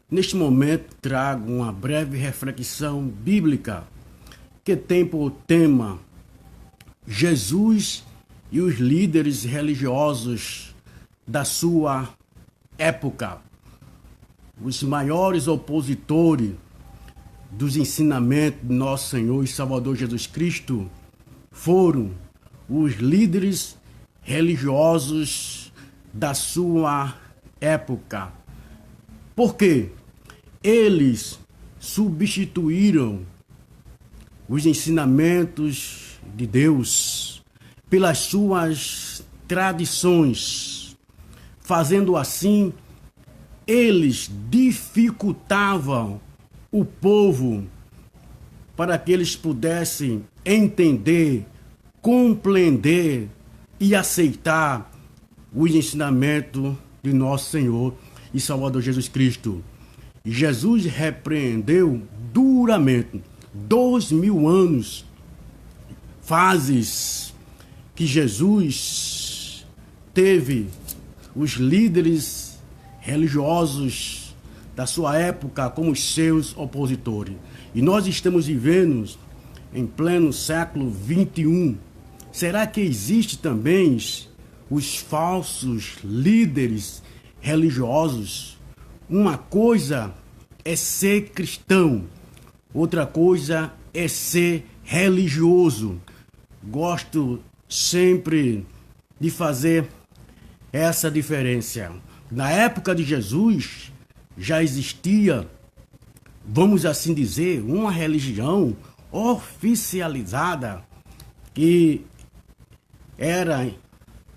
Neste momento, trago uma breve reflexão bíblica que tem por tema Jesus e os líderes religiosos da sua época. Os maiores opositores dos ensinamentos de nosso Senhor e Salvador Jesus Cristo foram os líderes religiosos da sua época. Por quê? Eles substituíram os ensinamentos de Deus pelas suas tradições. Fazendo assim, eles dificultavam o povo para que eles pudessem entender, compreender e aceitar os ensinamentos de nosso Senhor e Salvador Jesus Cristo. Jesus repreendeu duramente 2000 anos, fases que Jesus teve os líderes religiosos da sua época como os seus opositores. E nós estamos vivendo em pleno século 21. Será que existe também os falsos líderes religiosos? Uma coisa é ser cristão, outra coisa é ser religioso. Gosto sempre de fazer essa diferença. Na época de Jesus já existia, vamos assim dizer, uma religião oficializada que era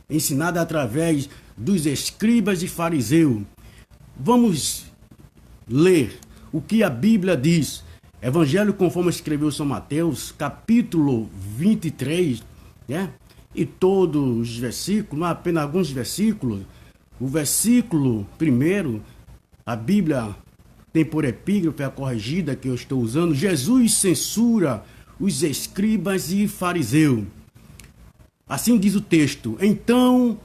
ensinada através dos escribas e fariseus. Vamos ler o que a Bíblia diz. Evangelho conforme escreveu São Mateus, capítulo 23, né? E todos os versículos, não apenas alguns versículos. O versículo primeiro, a Bíblia tem por epígrafe a corrigida que eu estou usando. Jesus censura os escribas e fariseus. Assim diz o texto. Então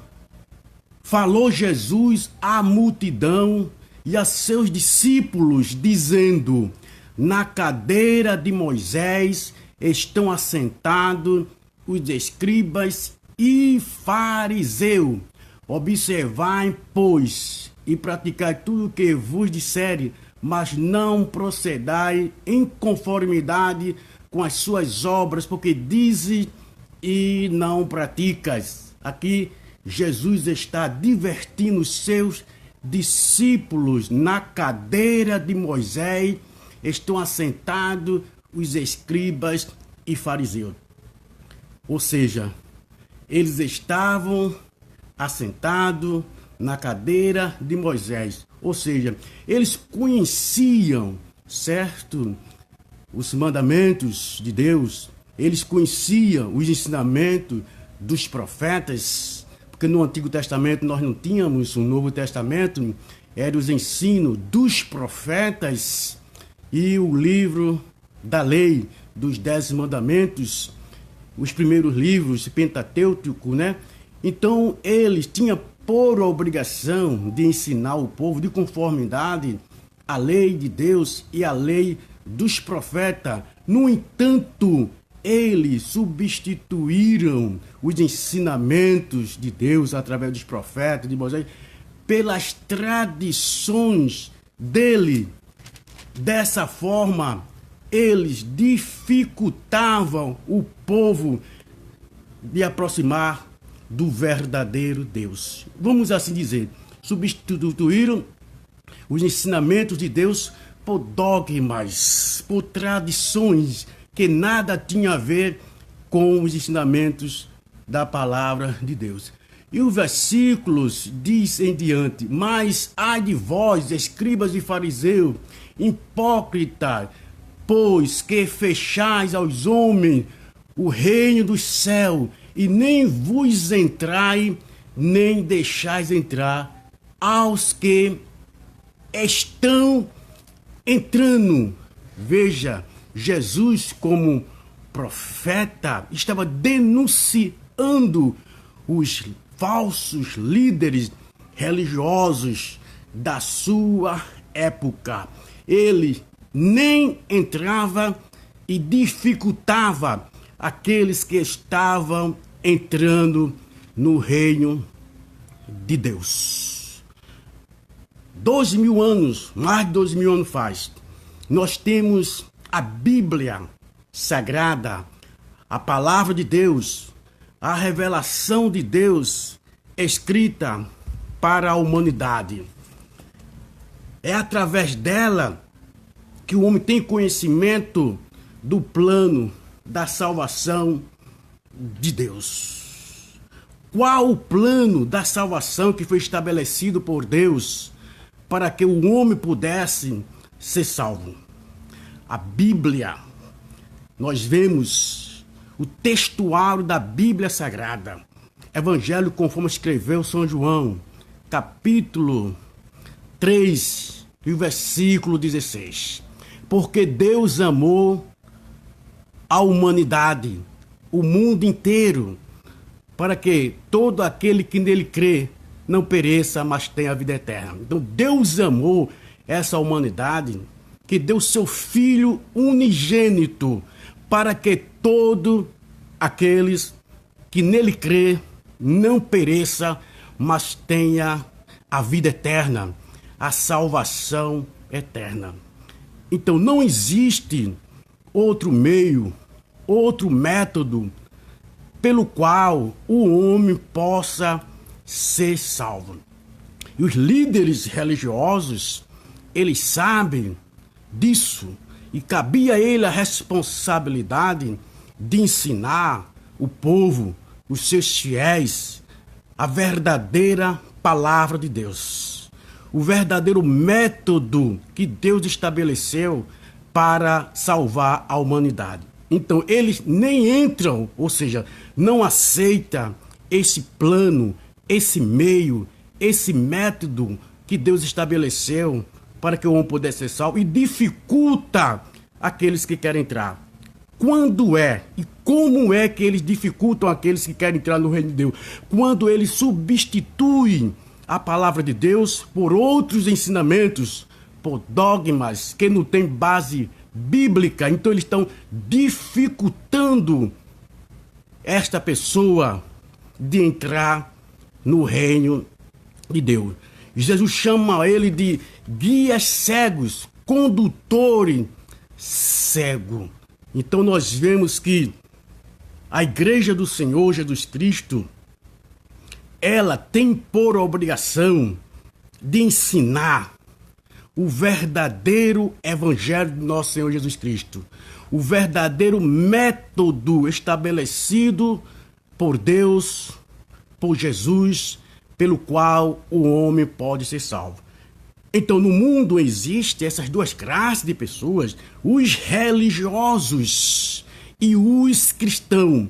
falou Jesus à multidão e a seus discípulos, dizendo: na cadeira de Moisés estão assentados os escribas e fariseus. Observai, pois, e praticai tudo o que vos disserem, mas não procedai em conformidade com as suas obras, porque dizes e não praticas. Aqui Jesus está divertindo os seus discípulos. Na cadeira de Moisés estão assentados os escribas e fariseus. Ou seja, eles estavam assentados na cadeira de Moisés. Ou seja, eles conheciam, certo, os mandamentos de Deus. Eles conheciam os ensinamentos dos profetas, porque no Antigo Testamento nós não tínhamos, no Novo Testamento eram os ensinos dos profetas e o livro da lei, dos 10 mandamentos, os primeiros livros pentatêuticos, né? Então eles tinham por obrigação de ensinar o povo de conformidade à lei de Deus e à lei dos profetas. No entanto, eles substituíram os ensinamentos de Deus através dos profetas, de Moisés, pelas tradições dele. Dessa forma, eles dificultavam o povo de aproximar do verdadeiro Deus. Vamos assim dizer, substituíram os ensinamentos de Deus por dogmas, por tradições que nada tinha a ver com os ensinamentos da palavra de Deus. E os versículos diz em diante: mas ai de vós, escribas e fariseus, hipócritas, pois que fechais aos homens o reino do céu, e nem vos entrai, nem deixais entrar aos que estão entrando. Veja, Jesus, como profeta, estava denunciando os falsos líderes religiosos da sua época. Ele nem entrava e dificultava aqueles que estavam entrando no reino de Deus. 2000 anos, mais de 2000 anos faz, nós temos a Bíblia Sagrada, a palavra de Deus, a revelação de Deus escrita para a humanidade. É através dela que o homem tem conhecimento do plano da salvação de Deus. Qual o plano da salvação que foi estabelecido por Deus para que o homem pudesse ser salvo? A Bíblia, nós vemos o textuário da Bíblia Sagrada, Evangelho conforme escreveu São João, capítulo 3, e o versículo 16. Porque Deus amou a humanidade, o mundo inteiro, para que todo aquele que nele crê não pereça, mas tenha a vida eterna. Então Deus amou essa humanidade, que deu seu Filho unigênito, para que todos aqueles que nele crê não pereça, mas tenha a vida eterna, a salvação eterna. Então não existe outro meio, outro método pelo qual o homem possa ser salvo. E os líderes religiosos, eles sabem disso, e cabia a ele a responsabilidade de ensinar o povo, os seus fiéis, a verdadeira palavra de Deus, o verdadeiro método que Deus estabeleceu para salvar a humanidade. Então eles nem entram, ou seja, não aceitam esse plano, esse meio, esse método que Deus estabeleceu para que o homem pudesse ser salvo, e dificulta aqueles que querem entrar. Quando é e como é que eles dificultam aqueles que querem entrar no reino de Deus? Quando eles substituem a palavra de Deus por outros ensinamentos, por dogmas que não têm base bíblica. Então eles estão dificultando esta pessoa de entrar no reino de Deus. Jesus chama ele de guias cegos, condutores cegos. Então nós vemos que a igreja do Senhor Jesus Cristo, ela tem por obrigação de ensinar o verdadeiro evangelho do nosso Senhor Jesus Cristo, o verdadeiro método estabelecido por Deus, por Jesus, pelo qual o homem pode ser salvo. Então, no mundo existem essas duas classes de pessoas, os religiosos e os cristãos.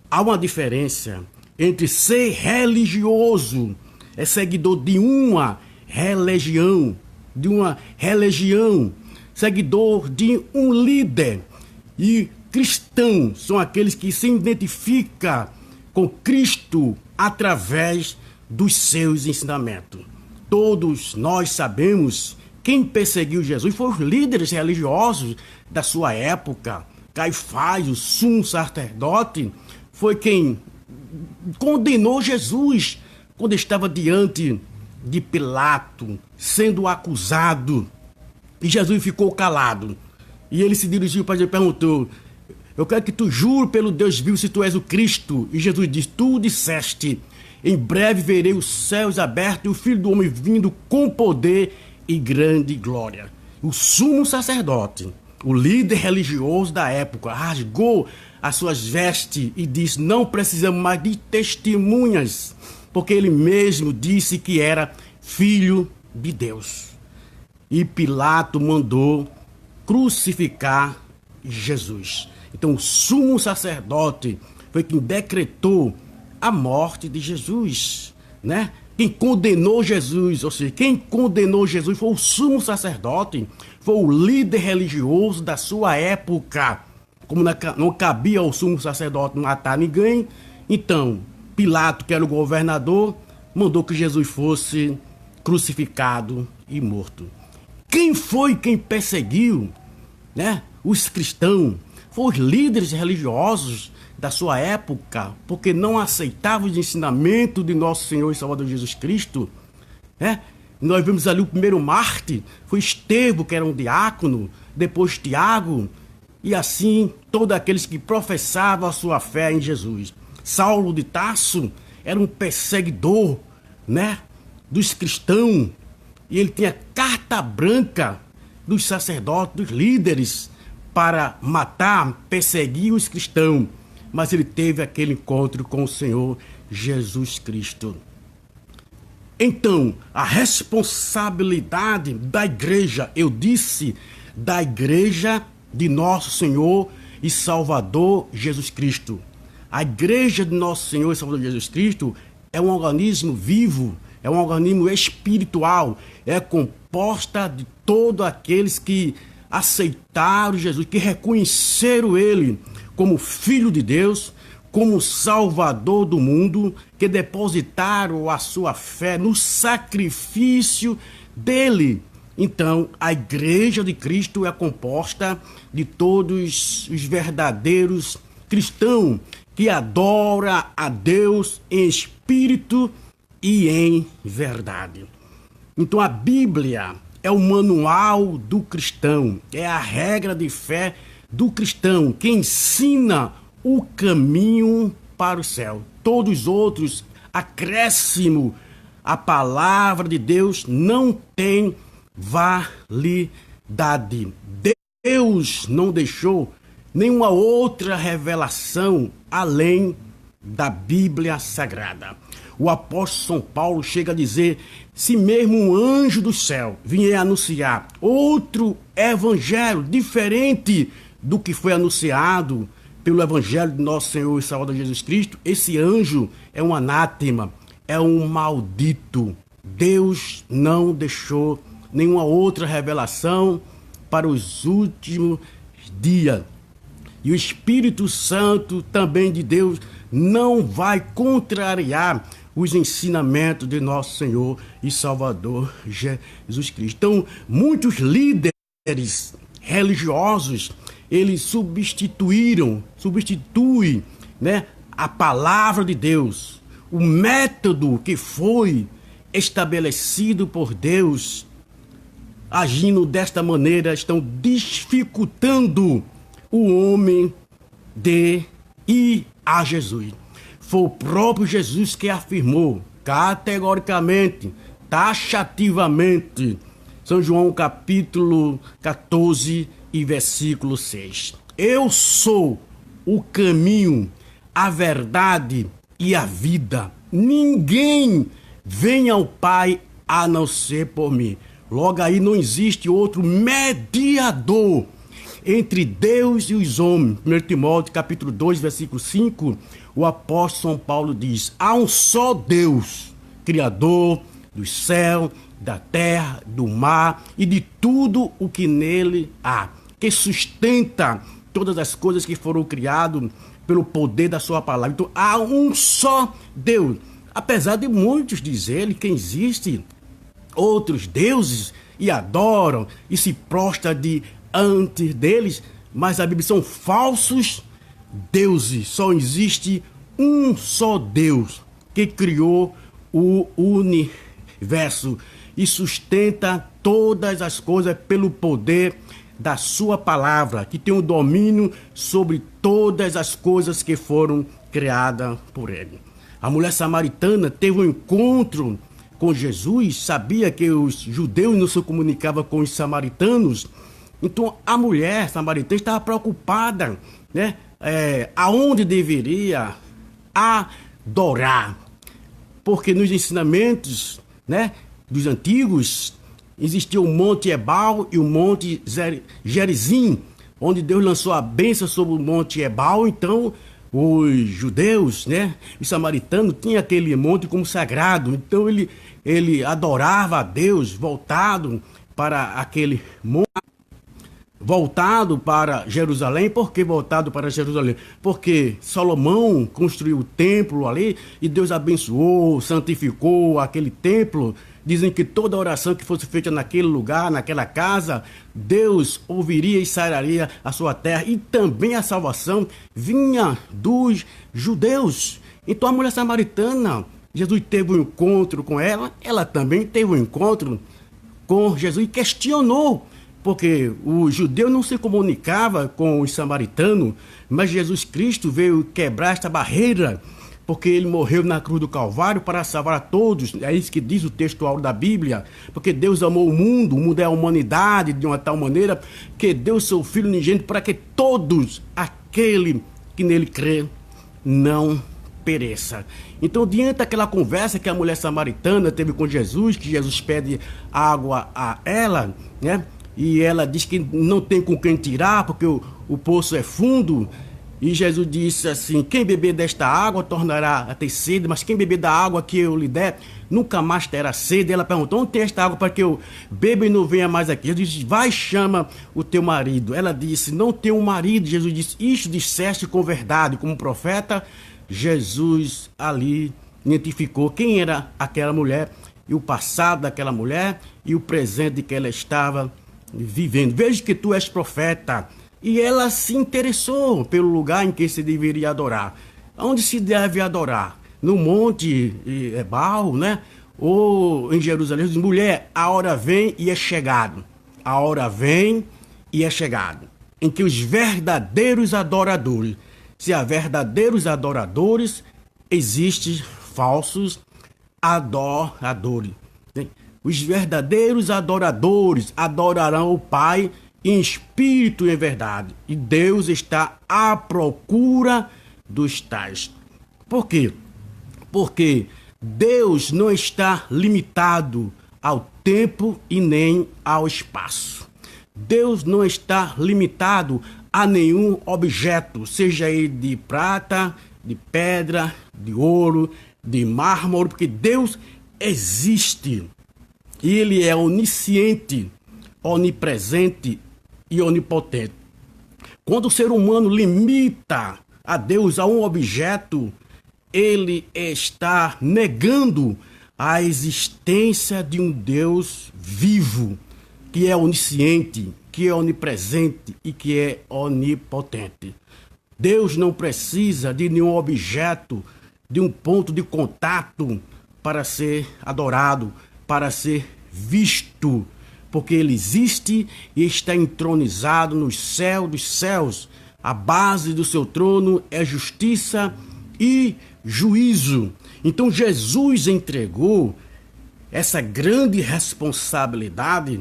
Há uma diferença entre ser religioso, é seguidor de uma religião, seguidor de um líder, e cristãos são aqueles que se identificam com Cristo através dos seus ensinamentos. Todos nós sabemos quem perseguiu Jesus foram os líderes religiosos da sua época. Caifás, o sumo sacerdote, foi quem condenou Jesus quando estava diante de Pilato, sendo acusado. E Jesus ficou calado. E ele se dirigiu para ele e perguntou: eu quero que tu jure pelo Deus vivo se tu és o Cristo. E Jesus disse: tu disseste, em breve verei os céus abertos e o Filho do Homem vindo com poder e grande glória. O sumo sacerdote, o líder religioso da época, rasgou as suas vestes e disse: não precisamos mais de testemunhas, porque ele mesmo disse que era filho de Deus. E Pilato mandou crucificar Jesus. Então o sumo sacerdote foi quem decretou a morte de Jesus, né? Quem condenou Jesus, ou seja, quem condenou Jesus foi o sumo sacerdote, foi o líder religioso da sua época. Como não cabia ao sumo sacerdote matar ninguém, então Pilato, que era o governador, mandou que Jesus fosse crucificado e morto. Quem foi quem perseguiu, né, os cristãos? Foram os líderes religiosos da sua época, porque não aceitavam os ensinamentos de nosso Senhor e Salvador Jesus Cristo, né? Nós vimos ali o primeiro mártir, foi Estevão, que era um diácono, depois Tiago, e assim todos aqueles que professavam a sua fé em Jesus. Saulo de Tarso era um perseguidor, né, dos cristãos, e ele tinha carta branca dos sacerdotes, dos líderes, para matar, perseguir os cristãos. Mas ele teve aquele encontro com o Senhor Jesus Cristo. Então, a responsabilidade da igreja, eu disse, da igreja de nosso Senhor e Salvador Jesus Cristo. A igreja de nosso Senhor e Salvador Jesus Cristo é um organismo vivo, é um organismo espiritual, é composta de todos aqueles que aceitaram Jesus, que reconheceram Ele como Filho de Deus, como Salvador do mundo, que depositaram a sua fé no sacrifício dele. Então, a igreja de Cristo é composta de todos os verdadeiros cristãos que adoram a Deus em espírito e em verdade. Então, a Bíblia é o manual do cristão, é a regra de fé do cristão, que ensina o caminho para o céu. Todos os outros, acréscimo, a palavra de Deus não tem validade. Deus não deixou nenhuma outra revelação além da Bíblia Sagrada. O apóstolo São Paulo chega a dizer: se mesmo um anjo do céu vier anunciar outro evangelho diferente do que foi anunciado pelo evangelho de nosso Senhor e Salvador Jesus Cristo, esse anjo é um anátema, é um maldito. Deus não deixou nenhuma outra revelação para os últimos dias. E o Espírito Santo também de Deus não vai contrariar os ensinamentos de nosso Senhor e Salvador Jesus Cristo. Então, muitos líderes religiosos, eles substituem, né, a palavra de Deus, o método que foi estabelecido por Deus. Agindo desta maneira, estão dificultando o homem de ir a Jesus. Foi o próprio Jesus que afirmou categoricamente, taxativamente, São João capítulo 14 e versículo 6. Eu sou o caminho, a verdade e a vida. Ninguém vem ao Pai a não ser por mim. Logo aí não existe outro mediador entre Deus e os homens. 1 Timóteo capítulo 2, versículo 5, o apóstolo São Paulo diz: há um só Deus, Criador dos céus, da terra, do mar e de tudo o que nele há, que sustenta todas as coisas que foram criadas pelo poder da sua palavra. Então há um só Deus. Apesar de muitos dizerem que existe outros deuses e adoram e se prostram diante deles, mas a Bíblia são falsos deuses. Só existe um só Deus que criou o universo e sustenta todas as coisas pelo poder da sua palavra, que tem o domínio sobre todas as coisas que foram criadas por ele. A mulher samaritana teve um encontro com Jesus, sabia que os judeus não se comunicavam com os samaritanos. Então a mulher samaritana estava preocupada, né? Aonde deveria adorar, porque nos ensinamentos, né, dos antigos existia o Monte Ebal e o Monte Gerizim, onde Deus lançou a bênção sobre o Monte Ebal. Então os judeus, né, os samaritanos tinham aquele monte como sagrado. Então ele adorava a Deus voltado para aquele monte. voltado para Jerusalém. Por que voltado para Jerusalém? Porque Salomão construiu o templo ali e Deus abençoou, santificou aquele templo. Dizem que toda oração que fosse feita naquele lugar, naquela casa, Deus ouviria e sararia a sua terra. E também a salvação vinha dos judeus. Então a mulher samaritana, Jesus teve um encontro com ela, ela também teve um encontro com Jesus e questionou, porque o judeu não se comunicava com os samaritanos, mas Jesus Cristo veio quebrar esta barreira, porque ele morreu na cruz do Calvário para salvar a todos. É isso que diz o textual da Bíblia, porque Deus amou o mundo é a humanidade de uma tal maneira que deu seu Filho unigênito para que todos, aquele que nele crê, não pereça. Então, diante daquela conversa que a mulher samaritana teve com Jesus, que Jesus pede água a ela, né? E ela diz que não tem com quem tirar, porque o poço é fundo. E Jesus disse assim: quem beber desta água tornará a ter sede, mas quem beber da água que eu lhe der, nunca mais terá sede. Ela perguntou: onde tem esta água para que eu beba e não venha mais aqui? Jesus disse: vai, chama o teu marido. Ela disse: não tenho um marido. Jesus disse: isto disseste com verdade. Como profeta, Jesus ali identificou quem era aquela mulher, e o passado daquela mulher, e o presente que ela estava vivendo. Veja que tu és profeta. E ela se interessou pelo lugar em que se deveria adorar. Onde se deve adorar? No Monte Ebal, né? Ou em Jerusalém. Diz: mulher, a hora vem e é chegado. A hora vem e é chegado, em que os verdadeiros adoradores, se há verdadeiros adoradores, existem falsos adoradores. Os verdadeiros adoradores adorarão o Pai em espírito e em verdade. E Deus está à procura dos tais. Por quê? Porque Deus não está limitado ao tempo e nem ao espaço. Deus não está limitado a nenhum objeto, seja ele de prata, de pedra, de ouro, de mármore, porque Deus existe. E Ele é onisciente, onipresente e onipotente. Quando o ser humano limita a Deus a um objeto, ele está negando a existência de um Deus vivo, que é onisciente, que é onipresente e que é onipotente. Deus não precisa de nenhum objeto, de um ponto de contato para ser adorado, para ser visto, porque ele existe e está entronizado no céu dos céus. A base do seu trono é justiça e juízo. Então Jesus entregou essa grande responsabilidade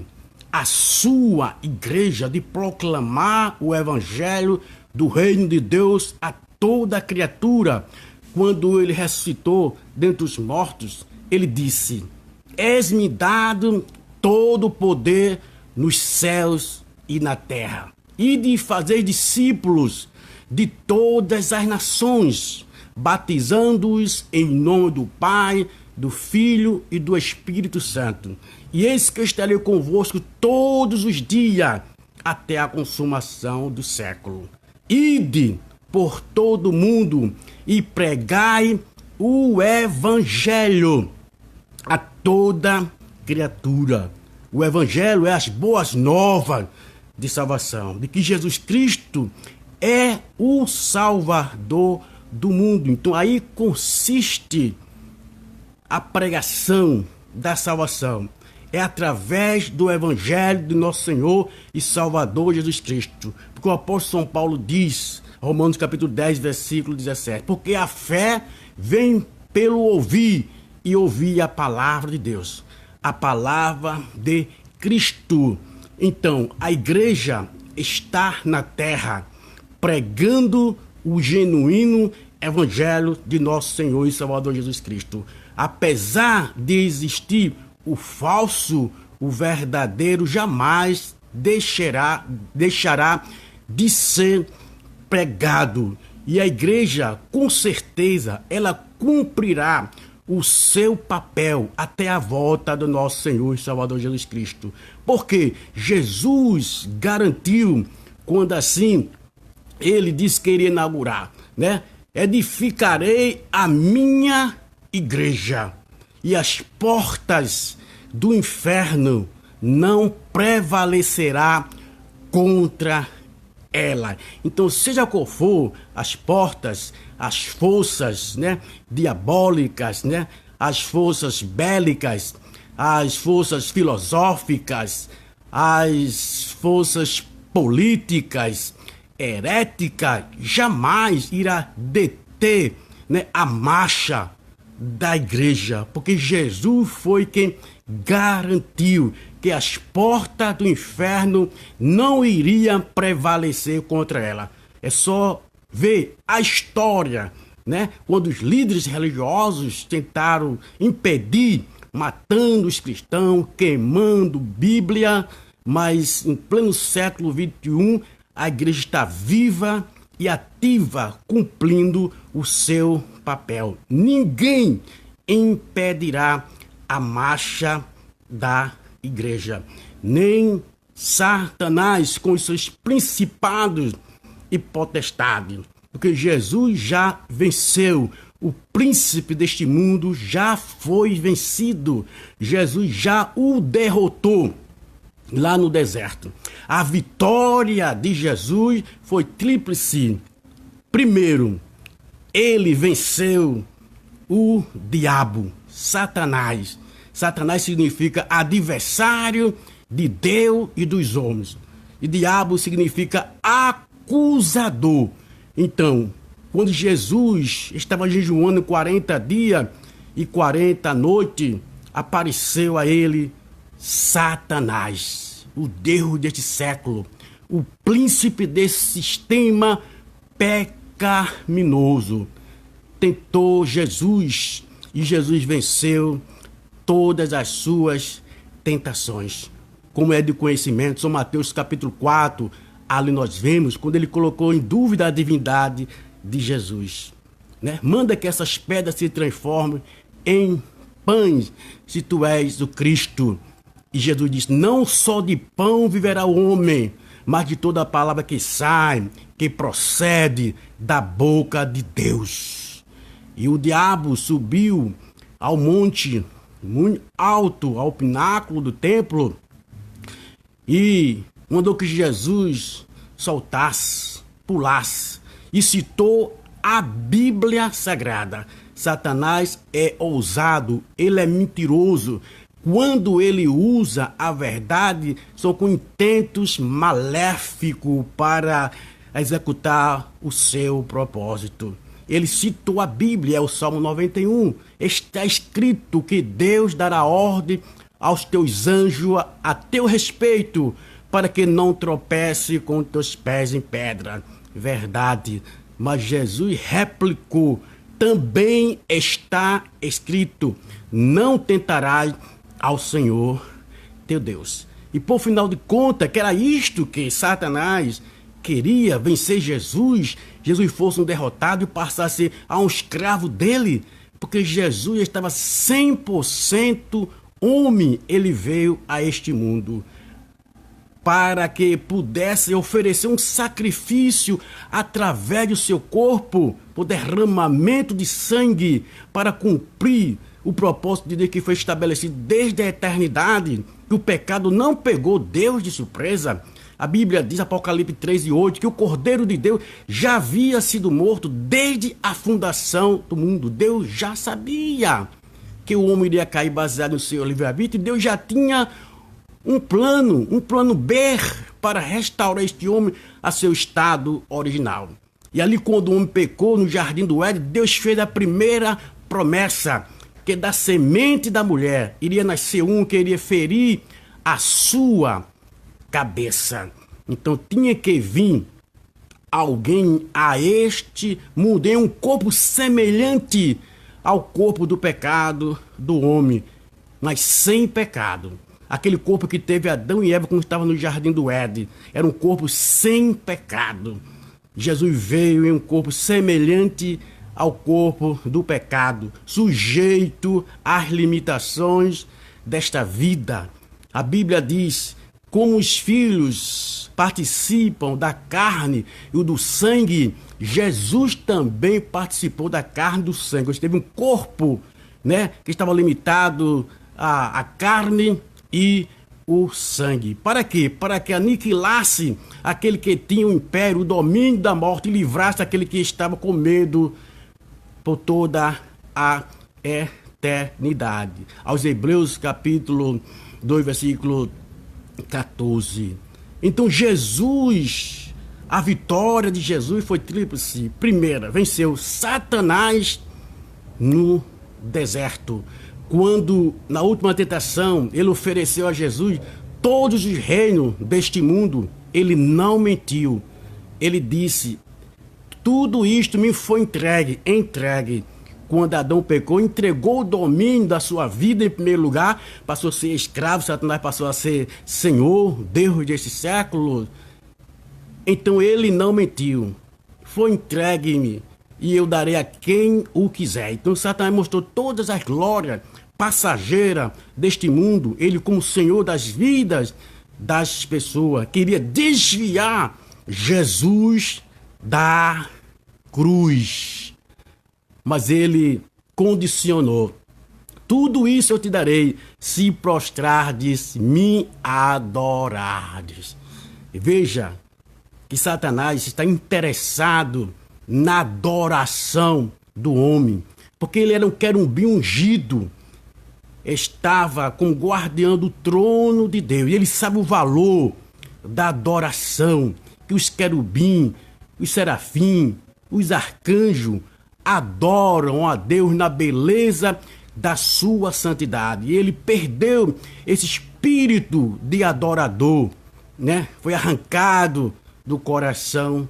à sua igreja de proclamar o evangelho do reino de Deus a toda criatura. Quando ele ressuscitou dentre os mortos, ele disse: és-me dado todo o poder nos céus e na terra, e de fazer discípulos de todas as nações, batizando-os em nome do Pai, do Filho e do Espírito Santo. E eis que eu estarei convosco todos os dias, até a consumação do século. Ide por todo o mundo e pregai o evangelho a toda criatura. O evangelho é as boas novas de salvação, de que Jesus Cristo é o Salvador do mundo. Então aí consiste a pregação da salvação. É através do evangelho de nosso Senhor e Salvador Jesus Cristo. Porque o apóstolo São Paulo diz, Romanos capítulo 10, versículo 17, porque a fé vem pelo ouvir, e ouvir a palavra de Deus, a palavra de Cristo. Então, a igreja está na terra pregando o genuíno evangelho de nosso Senhor e Salvador Jesus Cristo. Apesar de existir o falso, o verdadeiro jamais deixará de ser pregado. E a igreja, com certeza, ela cumprirá o seu papel até a volta do nosso Senhor e Salvador Jesus Cristo. Porque Jesus garantiu, quando assim ele disse que iria inaugurar, né? Edificarei a minha igreja e as portas do inferno não prevalecerá contra ela. Então, seja qual for as portas, as forças, né, diabólicas, né, as forças bélicas, as forças filosóficas, as forças políticas, heréticas, jamais irá deter, né, a marcha da igreja, porque Jesus foi quem garantiu que as portas do inferno não iriam prevalecer contra ela. É só ver a história, né? Quando os líderes religiosos tentaram impedir, matando os cristãos, queimando Bíblia, mas em pleno século XXI, a igreja está viva e ativa, cumprindo o seu papel. Ninguém impedirá a marcha da igreja, nem Satanás com os seus principados e potestades, porque Jesus já venceu. O príncipe deste mundo já foi vencido. Jesus já o derrotou lá no deserto. A vitória de Jesus foi tríplice. Primeiro, ele venceu o diabo, Satanás. Satanás significa adversário de Deus e dos homens. E diabo significa acusador. Então, quando Jesus estava jejuando 40 dias e 40 noites, apareceu a ele Satanás, o Deus deste século, o príncipe desse sistema pecaminoso. Tentou Jesus e Jesus venceu todas as suas tentações. Como é de conhecimento, São Mateus capítulo 4, ali nós vemos quando ele colocou em dúvida a divindade de Jesus, né? Manda que essas pedras se transformem em pães, se tu és o Cristo. E Jesus diz: não só de pão viverá o homem, mas de toda a palavra que sai, que procede da boca de Deus. E o diabo subiu ao monte muito alto, ao pináculo do templo, e mandou que Jesus soltasse, pulasse, e citou a Bíblia Sagrada. Satanás é ousado, ele é mentiroso. Quando ele usa a verdade, são com intentos maléficos para executar o seu propósito. Ele citou a Bíblia, é o Salmo 91. Está escrito que Deus dará ordem aos teus anjos a teu respeito, para que não tropece com teus pés em pedra. Verdade. Mas Jesus replicou: também está escrito: não tentarás ao Senhor teu Deus. E por final de contas, que era isto que Satanás queria, vencer Jesus, Jesus fosse um derrotado e passasse a um escravo dele, porque Jesus estava 100% homem. Ele veio a este mundo para que pudesse oferecer um sacrifício através do seu corpo, o derramamento de sangue, para cumprir o propósito de Deus que foi estabelecido desde a eternidade, que o pecado não pegou Deus de surpresa. A Bíblia diz, Apocalipse 3:8, que o Cordeiro de Deus já havia sido morto desde a fundação do mundo. Deus já sabia que o homem iria cair baseado no seu livre-arbítrio, e Deus já tinha um plano B para restaurar este homem a seu estado original. E ali, quando o homem pecou no jardim do Éden, Deus fez a primeira promessa, que da semente da mulher iria nascer um que iria ferir a sua cabeça. Então tinha que vir alguém a este mundo em um corpo semelhante ao corpo do pecado do homem, mas sem pecado. Aquele corpo que teve Adão e Eva quando estavam no jardim do Éden era um corpo sem pecado. Jesus veio em um corpo semelhante ao corpo do pecado, sujeito às limitações desta vida. A Bíblia diz: como os filhos participam da carne e do sangue, Jesus também participou da carne e do sangue. Ele teve um corpo, né, que estava limitado à carne e o sangue. Para quê? Para que aniquilasse aquele que tinha o império, o domínio da morte, e livrasse aquele que estava com medo por toda a eternidade. Aos Hebreus capítulo 2, versículo 14. Então Jesus, a vitória de Jesus foi tríplice. Primeira, venceu Satanás no deserto. Quando, na última tentação, ele ofereceu a Jesus todos os reinos deste mundo, ele não mentiu. Ele disse: tudo isto me foi entregue. Quando Adão pecou, entregou o domínio da sua vida em primeiro lugar, passou a ser escravo, Satanás passou a ser Senhor, Deus desse século. Então ele não mentiu. Foi entregue-me e eu darei a quem o quiser. Então Satanás mostrou todas as glórias passageiras deste mundo, ele como Senhor das vidas das pessoas, queria desviar Jesus da cruz. Mas ele condicionou: tudo isso eu te darei se prostrardes, me adorardes. Veja que Satanás está interessado na adoração do homem, porque ele era um querubim ungido, estava como guardião do trono de Deus, e ele sabe o valor da adoração que os querubins, os serafins, os arcanjos adoram a Deus na beleza da sua santidade. E ele perdeu esse espírito de adorador, né? Foi arrancado do coração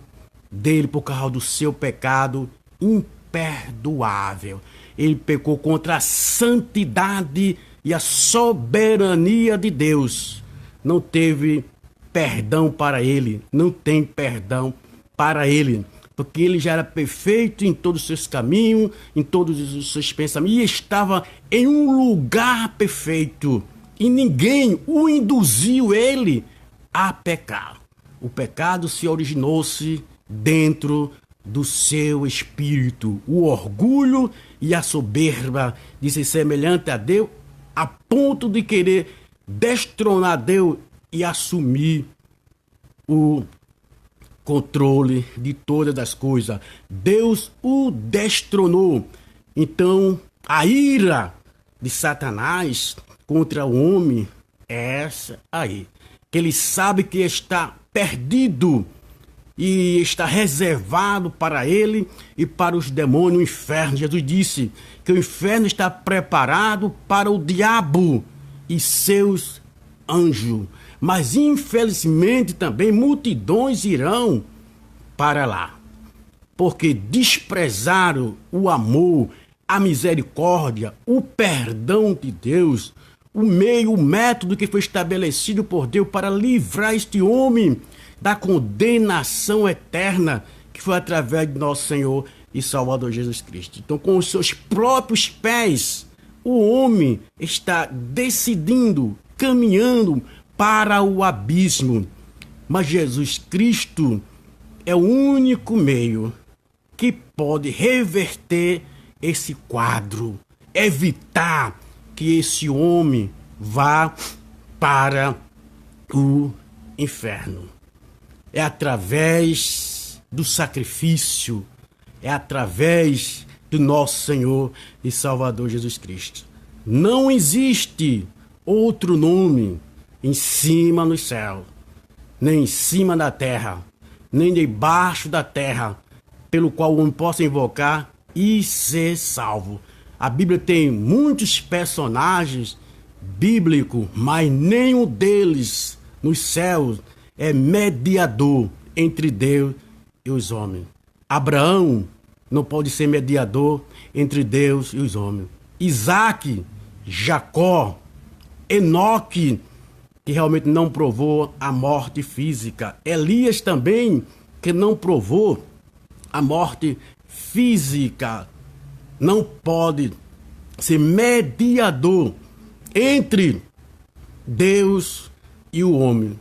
dele por causa do seu pecado imperdoável. Ele pecou contra a santidade e a soberania de Deus. Não teve perdão para ele, não tem perdão para ele, porque ele já era perfeito em todos os seus caminhos, em todos os seus pensamentos, e estava em um lugar perfeito, e ninguém o induziu ele a pecar. O pecado se originou-se dentro do seu espírito, o orgulho e a soberba de ser semelhante a Deus, a ponto de querer destronar Deus e assumir o controle de todas as coisas. Deus o destronou. Então, a ira de Satanás contra o homem é essa aí, que ele sabe que está perdido e está reservado para ele e para os demônios, o inferno. Jesus disse que o inferno está preparado para o diabo e seus anjos. Mas infelizmente também multidões irão para lá, porque desprezaram o amor, a misericórdia, o perdão de Deus, o meio, o método que foi estabelecido por Deus para livrar este homem da condenação eterna, que foi através de nosso Senhor e Salvador Jesus Cristo. Então, com os seus próprios pés, o homem está decidindo, caminhando para o abismo. Mas Jesus Cristo é o único meio que pode reverter esse quadro, evitar que esse homem vá para o inferno. É através do sacrifício, é através do nosso Senhor e Salvador Jesus Cristo. Não existe outro nome em cima no céu, nem em cima da terra, nem debaixo da terra, pelo qual o homem possa invocar e ser salvo. A Bíblia tem muitos personagens bíblicos, mas nenhum deles nos céus é mediador entre Deus e os homens. Abraão não pode ser mediador entre Deus e os homens. Isaac, Jacó, Enoque, que realmente não provou a morte física. Elias também, que não provou a morte física não pode ser mediador entre Deus e o homem.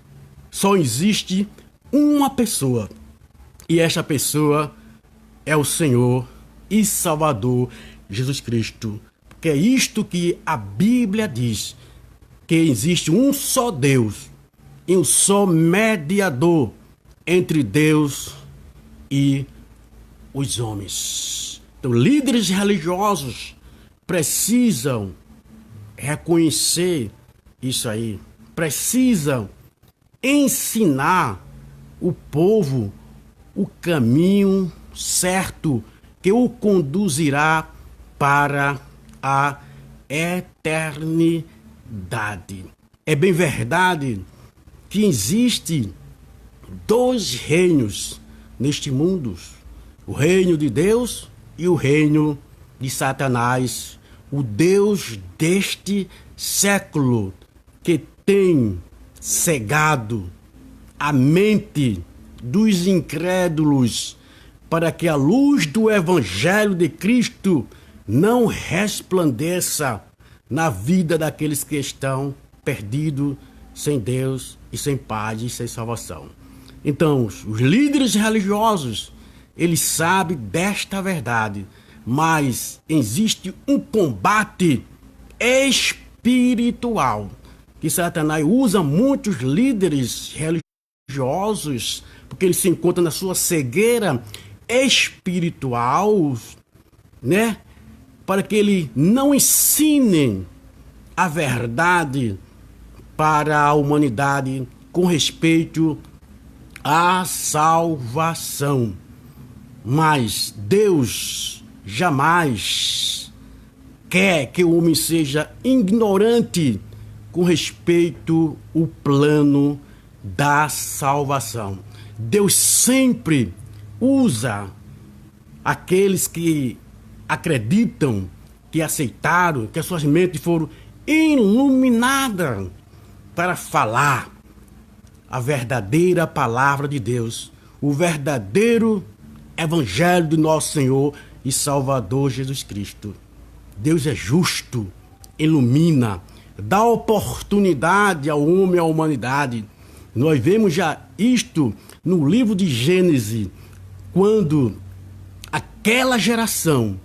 Só existe uma pessoa, e esta pessoa é o Senhor e Salvador Jesus Cristo. Porque é isto que a Bíblia diz, que existe um só Deus e um só mediador entre Deus e os homens. Então, líderes religiosos precisam reconhecer isso aí, precisam ensinar o povo o caminho certo que o conduzirá para a eternidade. É bem verdade que existe dois reinos neste mundo, o reino de Deus e o reino de Satanás, o Deus deste século, que tem cegado a mente dos incrédulos para que a luz do Evangelho de Cristo não resplandeça na vida daqueles que estão perdidos, sem Deus e sem paz e sem salvação. Então, os líderes religiosos, eles sabem desta verdade, mas existe um combate espiritual que Satanás usa muitos líderes religiosos porque eles se encontram na sua cegueira espiritual, né? Para que ele não ensinem a verdade para a humanidade com respeito à salvação. Mas Deus jamais quer que o homem seja ignorante com respeito ao plano da salvação. Deus sempre usa aqueles que acreditam, que aceitaram, que as suas mentes foram iluminadas para falar a verdadeira palavra de Deus, o verdadeiro Evangelho do nosso Senhor e Salvador Jesus Cristo. Deus é justo, ilumina, dá oportunidade ao homem e à humanidade. Nós vemos já isto no livro de Gênesis, quando aquela geração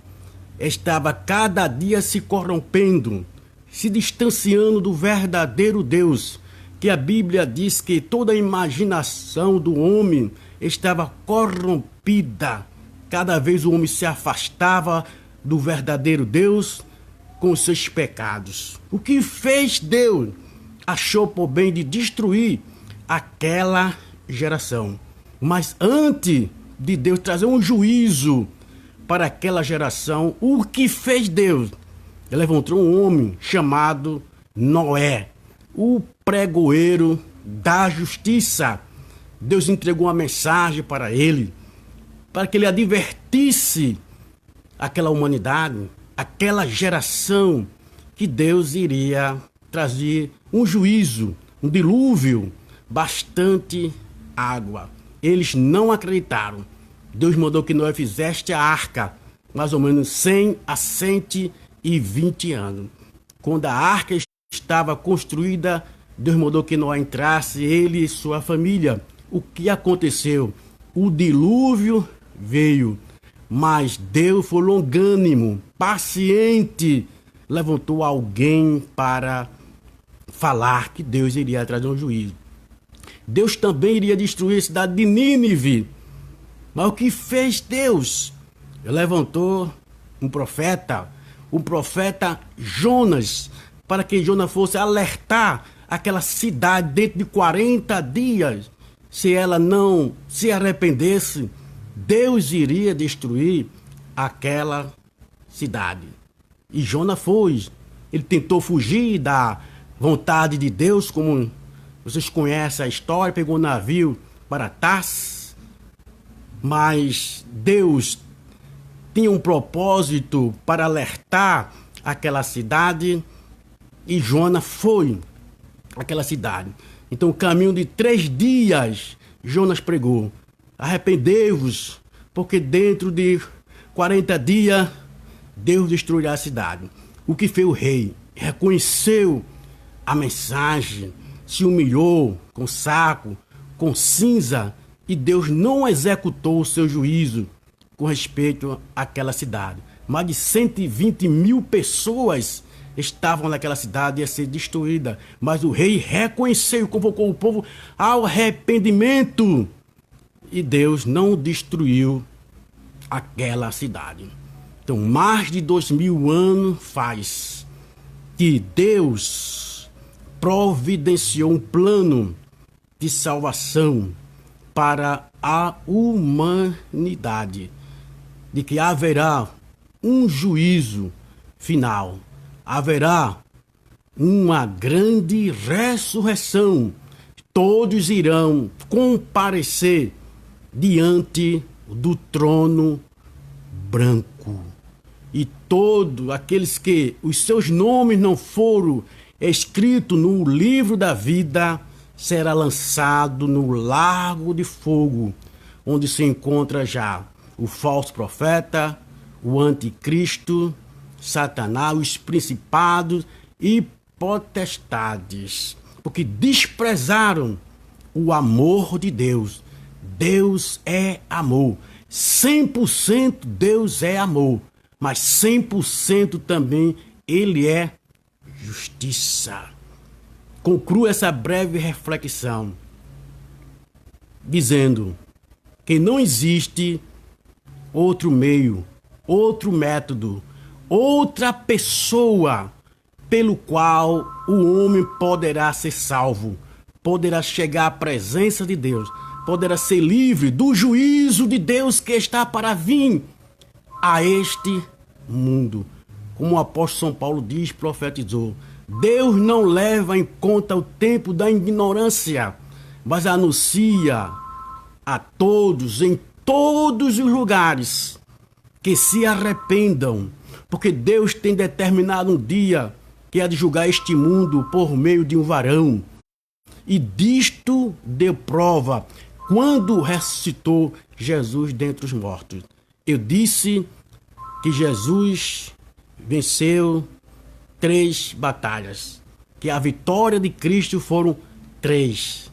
estava cada dia se corrompendo, se distanciando do verdadeiro Deus, que a Bíblia diz que toda a imaginação do homem estava corrompida. Cada vez o homem se afastava do verdadeiro Deus com os seus pecados. O que fez Deus? Achou por bem de destruir aquela geração. Mas antes de Deus trazer um juízo para aquela geração, o que fez Deus? Ele levantou um homem chamado Noé, o pregoeiro da justiça. Deus entregou uma mensagem para ele, para que ele advertisse aquela humanidade, aquela geração, que Deus iria trazer um juízo, um dilúvio, bastante água. Eles não acreditaram. Deus mandou que Noé fizesse a arca, mais ou menos 100 a 120 anos. Quando a arca estava construída, Deus mandou que Noé entrasse, ele e sua família. O que aconteceu? O dilúvio veio, mas Deus foi longânimo, paciente, levantou alguém para falar que Deus iria trazer um juízo. Deus também iria destruir a cidade de Nínive. Mas o que fez Deus? Ele levantou um profeta, o profeta Jonas, para que Jonas fosse alertar aquela cidade dentro de 40 dias. Se ela não se arrependesse, Deus iria destruir aquela cidade. E Jonas foi. Ele tentou fugir da vontade de Deus, como vocês conhecem a história, pegou um navio para Tarsis. Mas Deus tinha um propósito para alertar aquela cidade e Jonas foi àquela cidade. Então, o caminho de 3 dias, Jonas pregou: arrependei-vos, porque dentro de 40 dias, Deus destruirá a cidade. O que fez o rei? Reconheceu a mensagem, se humilhou com saco, com cinza, e Deus não executou o seu juízo com respeito àquela cidade. Mais de 120 mil pessoas estavam naquela cidade e ia ser destruída. Mas o rei reconheceu e convocou o povo ao arrependimento. E Deus não destruiu aquela cidade. Então, mais de 2000 anos faz que Deus providenciou um plano de salvação para a humanidade, de que haverá um juízo final, haverá uma grande ressurreição, todos irão comparecer diante do trono branco, e todos aqueles que os seus nomes não foram escritos no livro da vida será lançado no lago de fogo, onde se encontra já o falso profeta, o anticristo, Satanás, os principados e potestades, porque desprezaram o amor de Deus. Deus é amor. 100% Deus é amor, mas 100% também Ele é justiça. Concluo essa breve reflexão dizendo que não existe outro meio, outro método, outra pessoa pelo qual o homem poderá ser salvo, poderá chegar à presença de Deus, poderá ser livre do juízo de Deus que está para vir a este mundo. Como o apóstolo São Paulo diz, profetizou, Deus não leva em conta o tempo da ignorância, mas anuncia a todos, em todos os lugares, que se arrependam, porque Deus tem determinado um dia que há de julgar este mundo por meio de um varão. E disto deu prova quando ressuscitou Jesus dentre os mortos. Eu disse que Jesus venceu 3 batalhas, que a vitória de Cristo foram 3.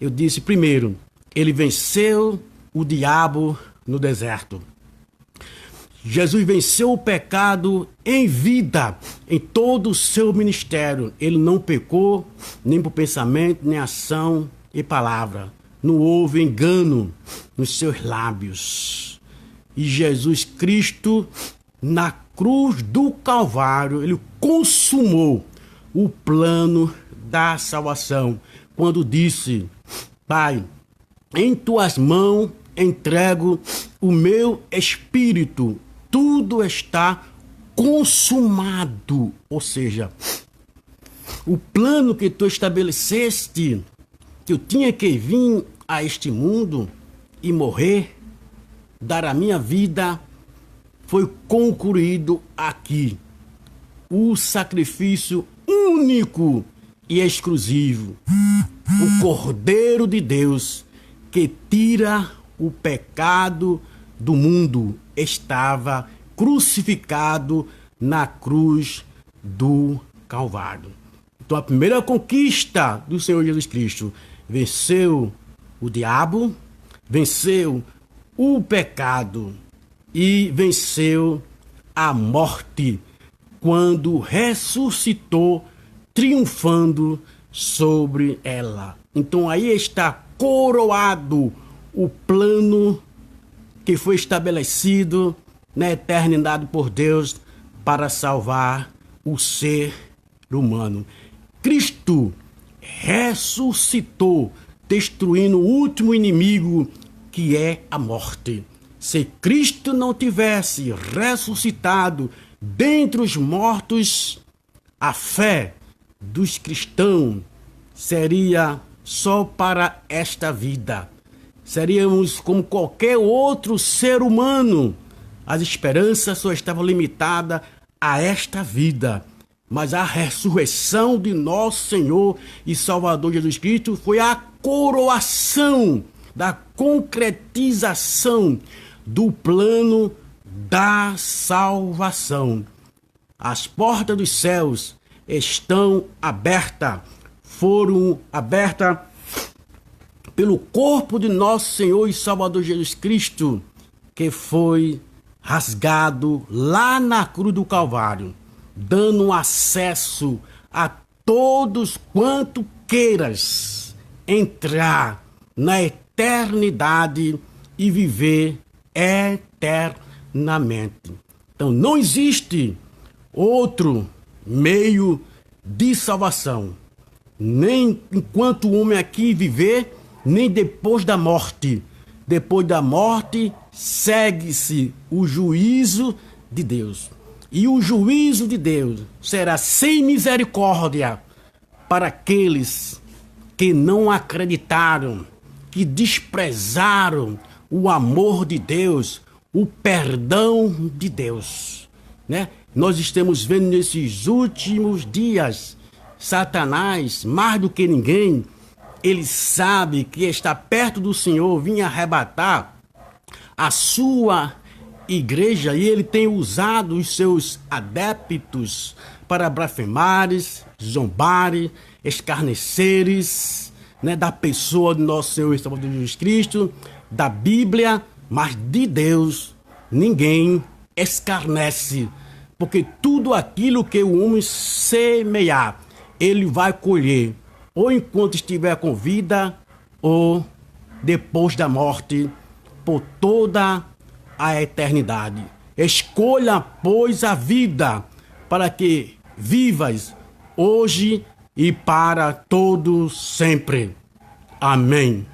Eu disse primeiro, ele venceu o diabo no deserto. Jesus venceu o pecado em vida, em todo o seu ministério. Ele não pecou, nem por pensamento, nem ação e palavra. Não houve engano nos seus lábios. E Jesus Cristo, na cruz do Calvário, ele consumou o plano da salvação, quando disse, Pai, em tuas mãos entrego o meu espírito, tudo está consumado. Ou seja, o plano que tu estabeleceste, que eu tinha que vir a este mundo e morrer, dar a minha vida, foi concluído aqui. O sacrifício único e exclusivo, o Cordeiro de Deus, que tira o pecado do mundo, estava crucificado na cruz do Calvário. Então a primeira conquista do Senhor Jesus Cristo, venceu o diabo, venceu o pecado e venceu a morte, quando ressuscitou, triunfando sobre ela. Então aí está coroado o plano que foi estabelecido na eternidade por Deus para salvar o ser humano. Cristo ressuscitou, destruindo o último inimigo, que é a morte. Se Cristo não tivesse ressuscitado dentre os mortos, a fé dos cristãos seria só para esta vida. Seríamos como qualquer outro ser humano. As esperanças só estavam limitadas a esta vida. Mas a ressurreição de nosso Senhor e Salvador Jesus Cristo foi a coroação da concretização do plano da salvação. As portas dos céus estão abertas, foram abertas pelo corpo de nosso Senhor e Salvador Jesus Cristo, que foi rasgado lá na cruz do Calvário, dando acesso a todos quanto queiras entrar na eternidade e viver eternamente. Então não existe outro meio de salvação, nem enquanto o homem aqui viver, nem depois da morte. Depois da morte, segue-se o juízo de Deus. E o juízo de Deus será sem misericórdia para aqueles que não acreditaram, que desprezaram o amor de Deus, o perdão de Deus, né? Nós estamos vendo nesses últimos dias, Satanás, mais do que ninguém, ele sabe que está perto do Senhor, vinha arrebatar a sua igreja, e ele tem usado os seus adeptos para blasfemares, zombares, escarneceres, né, da pessoa do nosso Senhor e Salvador Jesus Cristo, da Bíblia, mas de Deus ninguém escarnece, porque tudo aquilo que o homem semear, ele vai colher, ou enquanto estiver com vida, ou depois da morte, por toda a eternidade. Escolha, pois, a vida, para que vivas hoje e para todo sempre. Amém.